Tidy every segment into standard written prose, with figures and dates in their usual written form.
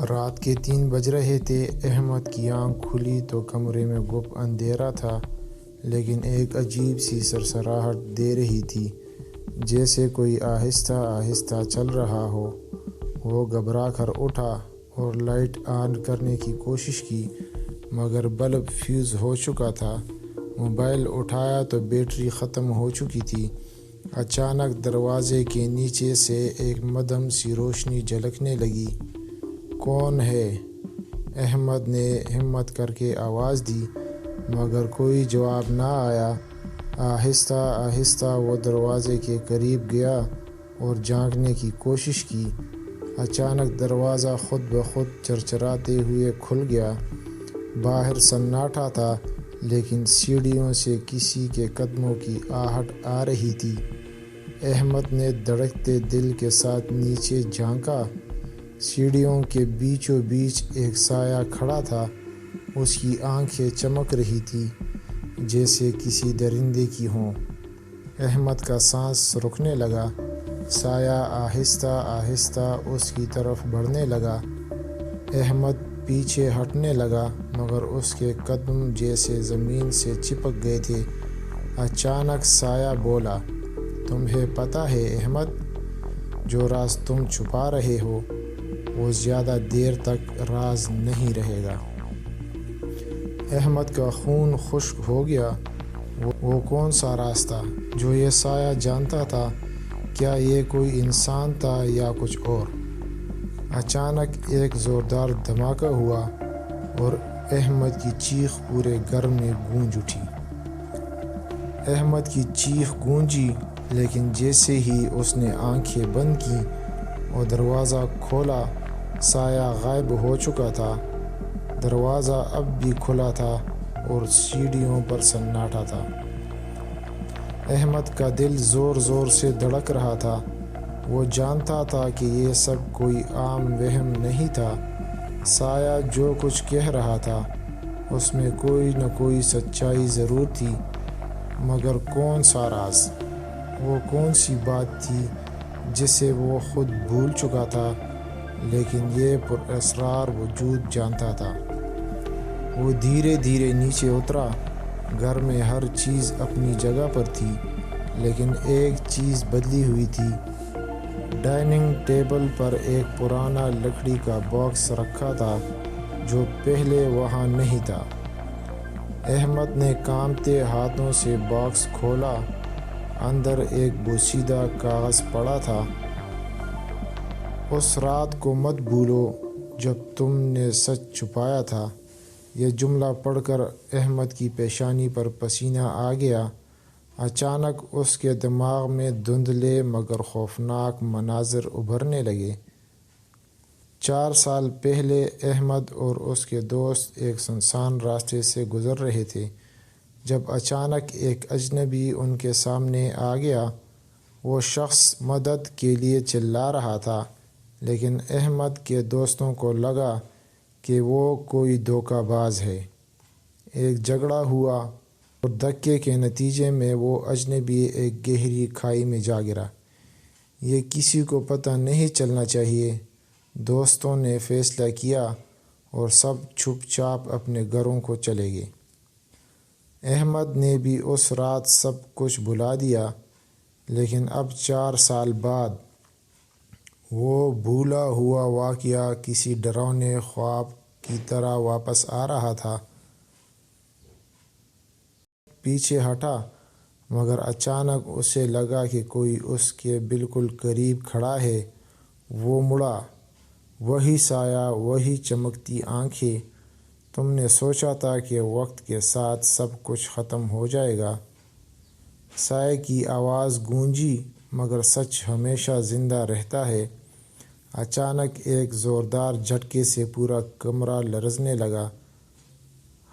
رات کے 3 بج رہے تھے۔ احمد کی آنکھ کھلی تو کمرے میں گپ اندھیرا تھا، لیکن ایک عجیب سی سرسراہٹ دے رہی تھی، جیسے کوئی آہستہ آہستہ چل رہا ہو۔ وہ گھبرا کر اٹھا اور لائٹ آن کرنے کی کوشش کی، مگر بلب فیوز ہو چکا تھا۔ موبائل اٹھایا تو بیٹری ختم ہو چکی تھی۔ اچانک دروازے کے نیچے سے ایک مدھم سی روشنی جھلکنے لگی۔ "کون ہے؟" احمد نے ہمت کر کے آواز دی، مگر کوئی جواب نہ آیا۔ آہستہ آہستہ وہ دروازے کے قریب گیا اور جھانکنے کی کوشش کی۔ اچانک دروازہ خود بخود چرچراتے ہوئے کھل گیا۔ باہر سناٹا تھا، لیکن سیڑھیوں سے کسی کے قدموں کی آہٹ آ رہی تھی۔ احمد نے دھڑکتے دل کے ساتھ نیچے جھانکا۔ سیڑھیوں کے بیچوں بیچ ایک سایہ کھڑا تھا۔ اس کی آنکھیں چمک رہی تھیں، جیسے کسی درندے کی ہوں۔ احمد کا سانس رکنے لگا۔ سایہ آہستہ آہستہ اس کی طرف بڑھنے لگا۔ احمد پیچھے ہٹنے لگا، مگر اس کے قدم جیسے زمین سے چپک گئے تھے۔ اچانک سایہ بولا، "تمہیں پتہ ہے احمد، جو راز تم چھپا رہے ہو، وہ زیادہ دیر تک راز نہیں رہے گا۔ احمد کا خون خشک ہو گیا۔ وہ کون سا راز تھا جو یہ سایہ جانتا تھا؟ کیا یہ کوئی انسان تھا یا کچھ اور؟ اچانک ایک زوردار دھماکہ ہوا اور احمد کی چیخ پورے گھر میں گونج اٹھی۔ احمد کی چیخ گونجی، لیکن جیسے ہی اس نے آنکھیں بند کیں اور دروازہ کھولا، سایہ غائب ہو چکا تھا۔ دروازہ اب بھی کھلا تھا اور سیڑھیوں پر سناٹا تھا۔ احمد کا دل زور زور سے دھڑک رہا تھا۔ وہ جانتا تھا کہ یہ سب کوئی عام وہم نہیں تھا۔ سایہ جو کچھ کہہ رہا تھا، اس میں کوئی نہ کوئی سچائی ضرور تھی، مگر کون سا راز؟ وہ کون سی بات تھی جسے وہ خود بھول چکا تھا، لیکن یہ پراسرار وجود جانتا تھا؟ وہ دھیرے دھیرے نیچے اترا۔ گھر میں ہر چیز اپنی جگہ پر تھی، لیکن ایک چیز بدلی ہوئی تھی۔ ڈائننگ ٹیبل پر ایک پرانا لکڑی کا باکس رکھا تھا، جو پہلے وہاں نہیں تھا۔ احمد نے کانپتے ہاتھوں سے باکس کھولا۔ اندر ایک بوسیدہ کاغذ پڑا تھا۔ "اس رات کو مت بھولو جب تم نے سچ چھپایا تھا۔" یہ جملہ پڑھ کر احمد کی پیشانی پر پسینہ آ گیا۔ اچانک اس کے دماغ میں دھندلے مگر خوفناک مناظر ابھرنے لگے۔ 4 سال پہلے احمد اور اس کے دوست ایک سنسان راستے سے گزر رہے تھے، جب اچانک ایک اجنبی ان کے سامنے آ گیا۔ وہ شخص مدد کے لیے چلا رہا تھا، لیکن احمد کے دوستوں کو لگا کہ وہ کوئی دھوکہ باز ہے۔ ایک جھگڑا ہوا اور دھکے کے نتیجے میں وہ اجنبی ایک گہری کھائی میں جا گرا۔ یہ کسی کو پتہ نہیں چلنا چاہیے، دوستوں نے فیصلہ کیا، اور سب چپ چاپ اپنے گھروں کو چلے گئے۔ احمد نے بھی اس رات سب کچھ بھلا دیا، لیکن اب 4 سال بعد وہ بھولا ہوا واقعہ کسی ڈراؤنے خواب کی طرح واپس آ رہا تھا۔ پیچھے ہٹا، مگر اچانک اسے لگا کہ کوئی اس کے بالکل قریب کھڑا ہے۔ وہ مڑا۔ وہی سایہ، وہی چمکتی آنکھیں۔ "تم نے سوچا تھا کہ وقت کے ساتھ سب کچھ ختم ہو جائے گا۔" سایہ کی آواز گونجی، "مگر سچ ہمیشہ زندہ رہتا ہے۔" اچانک ایک زوردار جھٹکے سے پورا کمرہ لرزنے لگا۔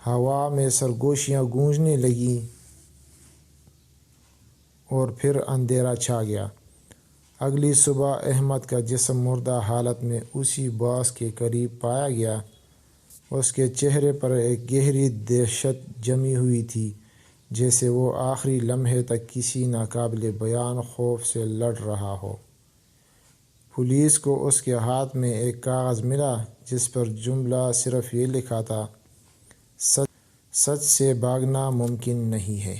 ہوا میں سرگوشیاں گونجنے لگیں اور پھر اندھیرا چھا گیا۔ اگلی صبح احمد کا جسم مردہ حالت میں اسی باکس کے قریب پایا گیا۔ اس کے چہرے پر ایک گہری دہشت جمی ہوئی تھی، جیسے وہ آخری لمحے تک کسی ناقابل بیان خوف سے لڑ رہا ہو۔ پولیس کو اس کے ہاتھ میں ایک کاغذ ملا جس پر جملہ صرف یہ لکھا تھا: سچ سے بھاگنا ممکن نہیں ہے۔